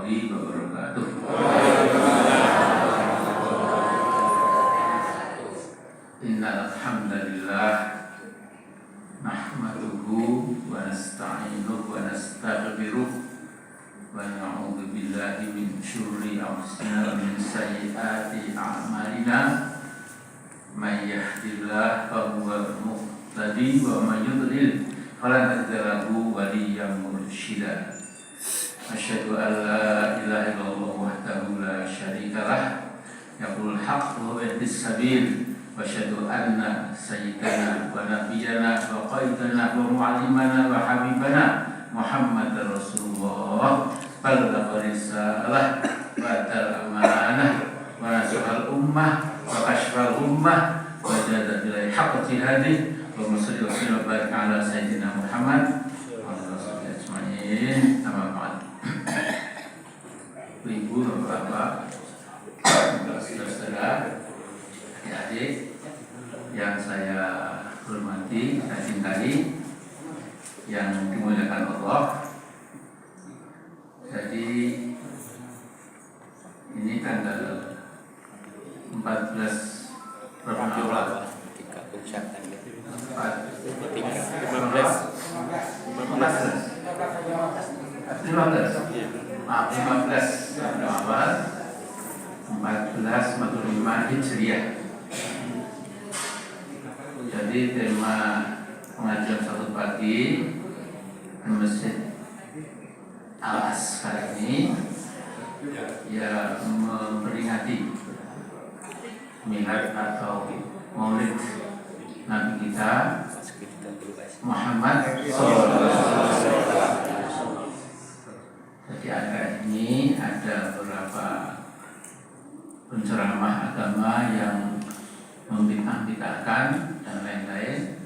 warahmatullahi wabarakatuh. Innal hamdalillah nahmaduhu wa nasta'inuhu wa nastaghfiruh wa na'udzu billahi min syururi anfusina wa min sayyiati a'malina. May yahdihillahu fahuwal muhtadi wa may yudlil fala tajida lahu waliyyan mursyida. Asyhadu an la ilaha illallah wahdahu la syarika lah yaqulul haqq wa yahdis sabil. Wa asyhadu anna sayyidana wa nabiyyana wa qaidana wa mu'allimana wa habibana Muhammadar Rasulullah balagha risalah wa atal amanah wa nasahal ummah wa kashfal ummah wa jahada bil haqqi hadi wa salli wa sallim wa barik ala sayyidina Muhammad wa ala alihi ajmain. Amma ba'd. Ibu, bapak, saudara, adik-adik yang saya hormati, saya cintai, yang dimuliakan Allah. Jadi ini tanggal 14 Rabiul 1445 Hijriah. Jadi tema pengajian satu pagi di Masjid Al-Azhar ini ya memperingati milad atau maulid Nabi kita Muhammad SAW. Jadi angka ini ada beberapa penceramah agama yang membid'ah-bid'ahkan dan lain-lain,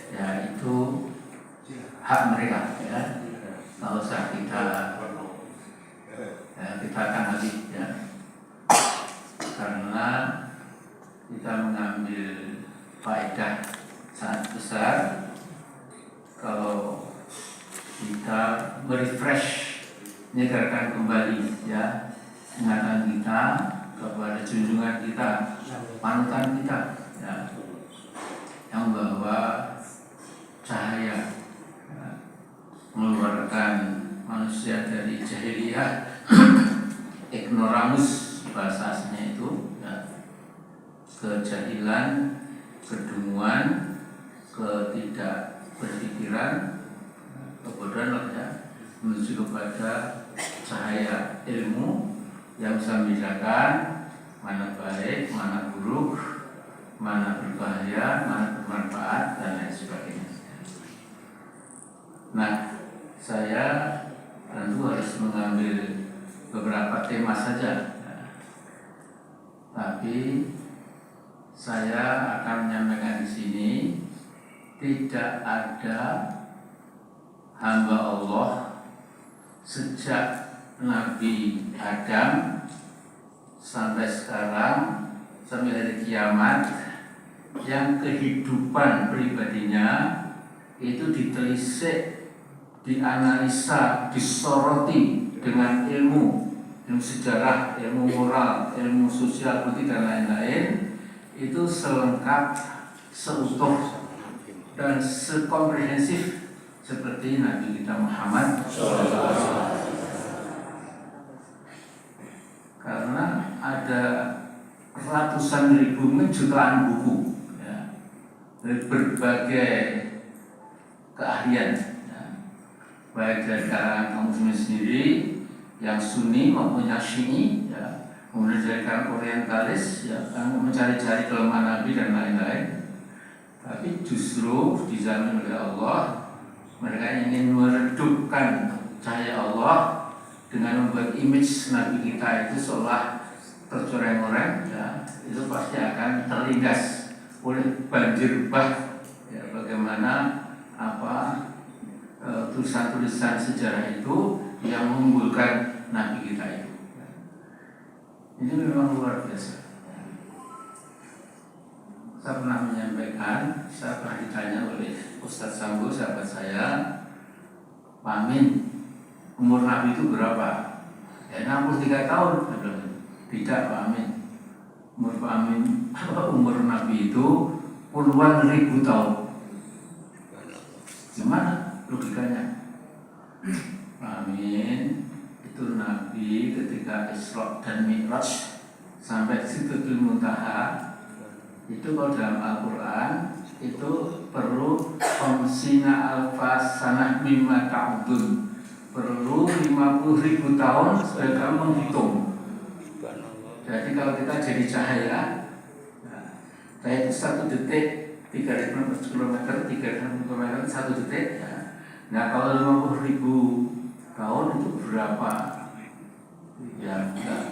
ya itu hak mereka, ya nggak usah kita akan habis, ya, karena kita mengambil faedah sangat besar kalau kita merefresh, menyegarkan kembali, ya, ingatan kita kepada junjungan kita, panutan kita, ya, yang membawa cahaya, ya, mengeluarkan manusia dari jahiliyah, ignoramus bahasa aslinya itu, ya, kejahilan, kedunguan, ketidakberpikiran, kebodohan, ya, menuju kepada cahaya ilmu yang bisa membedakan mana baik, mana buruk, mana berbahaya, mana bermanfaat, dan lain sebagainya. Nah, saya tentu harus mengambil beberapa tema saja, tapi saya akan menyampaikan di sini tidak ada hamba Allah sejak Nabi Adam sampai sekarang, sampai hari kiamat, yang kehidupan pribadinya itu ditelisik, dianalisa, disoroti dengan ilmu sejarah, ilmu moral, ilmu sosial, politik, dan lain-lain, itu selengkap, seutuh, dan sekomprehensif seperti Nabi kita Muhammad SAW. Karena ada ratusan ribu, jutaan buku, ya, dari berbagai keahlian, ya, baik dari kalangan kaum muslimin sendiri yang Sunni maupun yang Syi'i, ya, kemudian dari kalangan Orientalis, ya, yang mencari-cari kelemahan Nabi dan lain-lain. Tapi justru dijamin oleh Allah, mereka ingin meredupkan cahaya Allah dengan membuat image Nabi kita itu seolah tercoreng-coreng, ya, itu pasti akan terlindas oleh banjir bah, ya, bagaimana tulisan-tulisan sejarah itu yang mengunggulkan Nabi kita itu. Ini memang luar biasa. Saya pernah menyampaikan, saya pernah ditanya oleh Ustadz Sambo, sahabat saya, Pak Amin, umur Nabi itu berapa? Ya 63 tahun. Tidak Pak Amin. Umur Pak Amin, umur Nabi itu puluhan ribu tahun. Gimana logikanya? Pak Amin itu Nabi ketika Isra dan Mi'raj sampai Sidratul Muntaha itu kalau dalam Al-Quran itu perlu khamsina alfa sanah mimma ta'udun, perlu 50.000 tahun supaya kamu menghitung. Jadi kalau kita jadi cahaya, cahaya itu 1 detik 3.000 km, 3.000 km 1 detik ya. Nah kalau 50.000 tahun itu berapa? Ya enggak,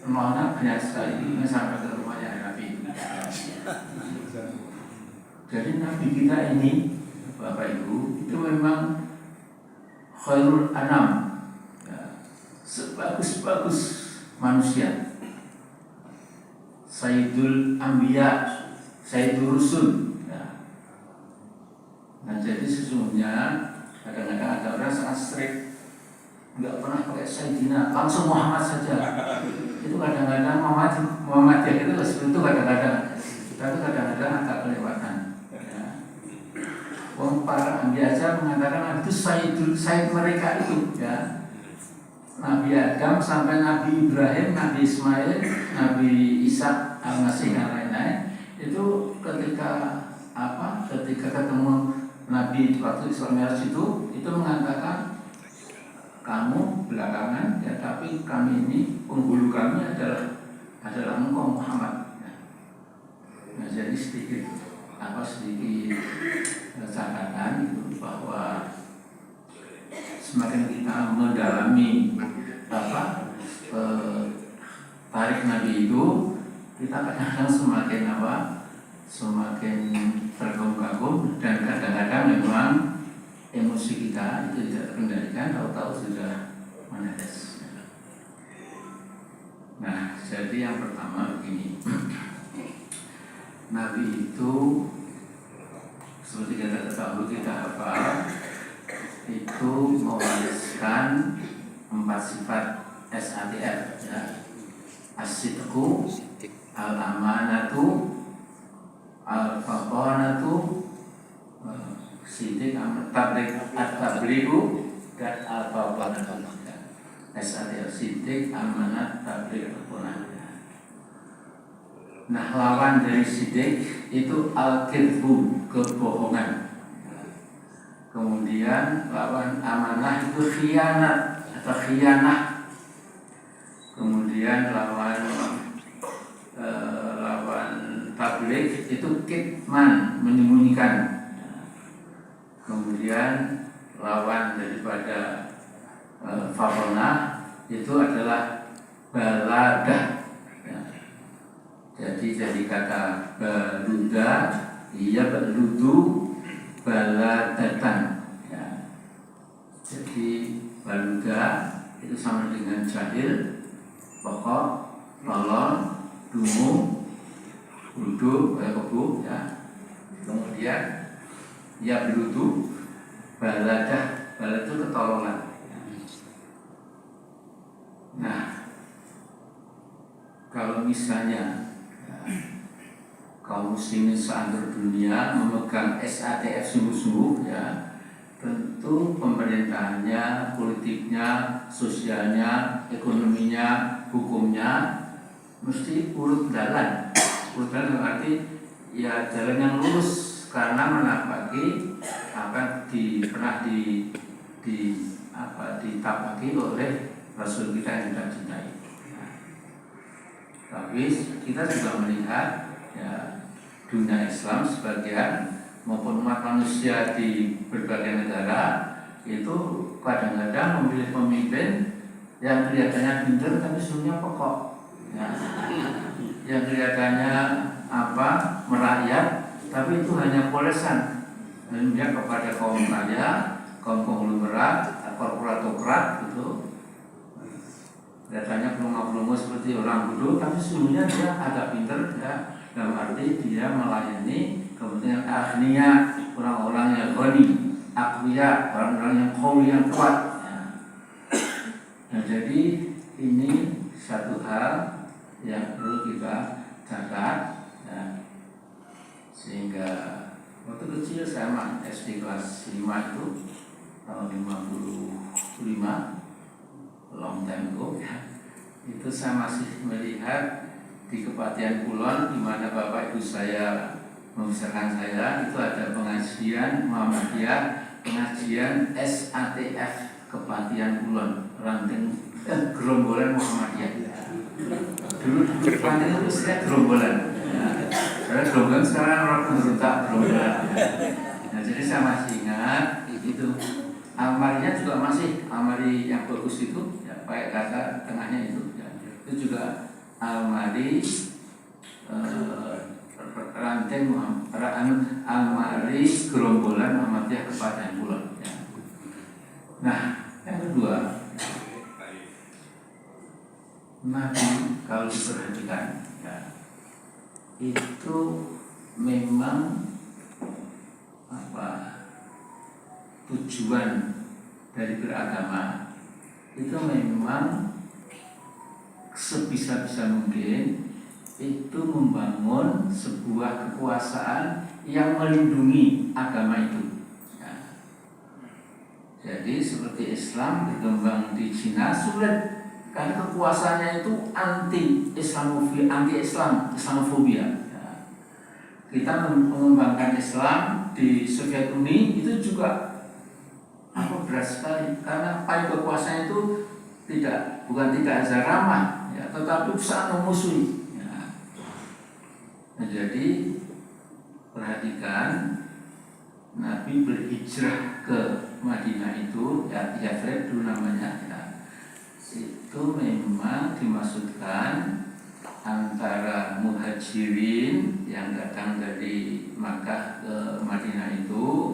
nolnya banyak sekali, ini sampai ke rumahnya Nabi. Jadi Nabi kita ini Bapak Ibu itu memang khairul anam ya, sebagus-bagus manusia, Sayyidul Anbiya, Sayyidul Rusul ya. Nah jadi sesungguhnya kadang-kadang ada orang sangat strict, nggak pernah pakai Sayyidina, langsung Muhammad saja. Itu kadang-kadang Muhammadiyah itu seperti itu kadang-kadang, tapi kadang-kadang agak kelewatan ya. Para Anbiya aja mengatakan itu Sayyid mereka itu ya. Nabi Adam sampai Nabi Ibrahim, Nabi Ismail, Nabi Isa, Al-Masih dan lain-lain itu ketika ketemu Nabi waktu Isra Mi'raj itu mengatakan kamu belakangan ya, tapi kami ini penghulu kami adalah engkau Muhammad. Nah jadi sedikit catatan itu bahwa semakin kita mendalami tarik Nabi itu, kita kadang-kadang semakin terganggu-ganggu dan kadang-kadang memang emosi kita itu tidak terkendalikan, tahu-tahu sudah menetes. Nah, jadi yang pertama begini, Nabi itu seperti kita hafal itu mewariskan 4 sifat SATF ya. As-sidqu, al-amanatu, al-fatanatu, sidik, at-tabligu, dan al-fatanatu. SATF, sidik, amanat, tabligh, al-fatanatu. Nah lawan dari sidik itu al-kidbu, kebohongan. Kemudian lawan amanah itu khianat atau khianah. Kemudian lawan tabligh itu kitman, menyembunyikan. Kemudian lawan daripada fatonah itu adalah baladah. Jadi kata baluda, iya baludu, baladatan ya. Jadi baluda itu sama dengan jahil, pokok, tolong, dungu, hudu, kebu ya. Kemudian ya beludu, baladah, balad itu ketolongan. Nah kalau misalnya kaum muslimin seantero dunia memegang SATF sungguh-sungguh ya, tentu pemerintahannya, politiknya, sosialnya, ekonominya, hukumnya mesti urut jalan. Urut jalan berarti ya jalan yang lurus karena menapaki akan pernah ditapaki oleh Rasul kita yang kita cintai. Tapi kita juga melihat ya, dunia Islam sebagian maupun umat manusia di berbagai negara itu kadang-kadang memilih pemimpin yang kelihatannya pintar tapi sebenarnya pokok ya. Yang kelihatannya merakyat tapi itu hanya polesan memihak kepada kaum kaya, kaum konglomerat, korporatokrat gitu. Kelihatannya pelongo-pelongo seperti orang bodoh, tapi sesungguhnya dia agak pintar ya, dalam arti dia melayani kepentingan agniya, orang-orang yang ghani, aqwiya, orang-orang yang qawi, yang kuat ya. Nah, jadi ini satu hal yang perlu kita catat ya. Sehingga waktu kecil saya SD kelas 5 itu tahun 55, long time ago ya. Itu saya masih melihat di Kepatihan Kulon, di mana bapak ibu saya membesarkan saya, itu ada pengajian Muhammadiyah, pengajian SATF Kepatihan Kulon, ranting gerombolan Muhammadiyah. Dulu ranting itu istilah gerombolan. Karena gerombolan sekarang orang pemberontak gerombolan. Nah, jadi saya masih ingat itu. Almarinya juga masih almari yang bagus itu, ya, pakai kata tengahnya itu, ya. Itu juga almari ranting almari gerombolan Muhammadiyah Kepatihan Kulon. Ya. Nah, yang kedua, Nabi kalau diperhatikan, ya, itu memang tujuan dari beragama itu memang sebisa-bisa mungkin itu membangun sebuah kekuasaan yang melindungi agama itu. Ya. Jadi seperti Islam berkembang di Cina sulit karena kekuasaannya itu Islamofobia. Ya. Kita mengembangkan Islam di Soviet Uni itu juga berat sekali karena paling kekuasaan itu bukan tidak aja ramah, ya, tetapi sangat memusuhi. Ya. Nah, jadi perhatikan Nabi berhijrah ke Madinah itu, ya Yathrib dulu namanya, ya, itu memang dimaksudkan antara muhajirin yang datang dari Makkah ke Madinah itu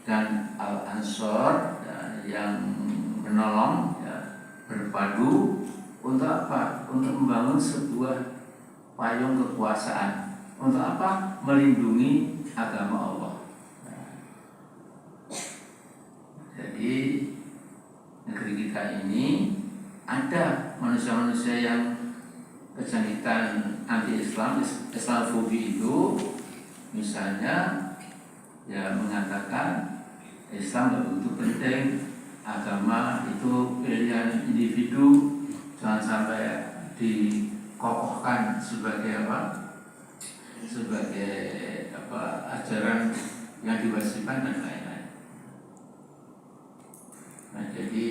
dan Al-Ansor, ya, yang menolong, ya, berpadu untuk apa? Untuk membangun sebuah payung kekuasaan. Untuk apa? Melindungi agama Allah. Nah, jadi negeri kita ini ada manusia-manusia yang kejangkitan anti-Islam, Islamofobi itu, misalnya ya mengatakan Islam tidak begitu penting, agama itu pilihan individu, jangan sampai dikokohkan sebagai ajaran yang diwajibkan dan lain-lain. Nah, jadi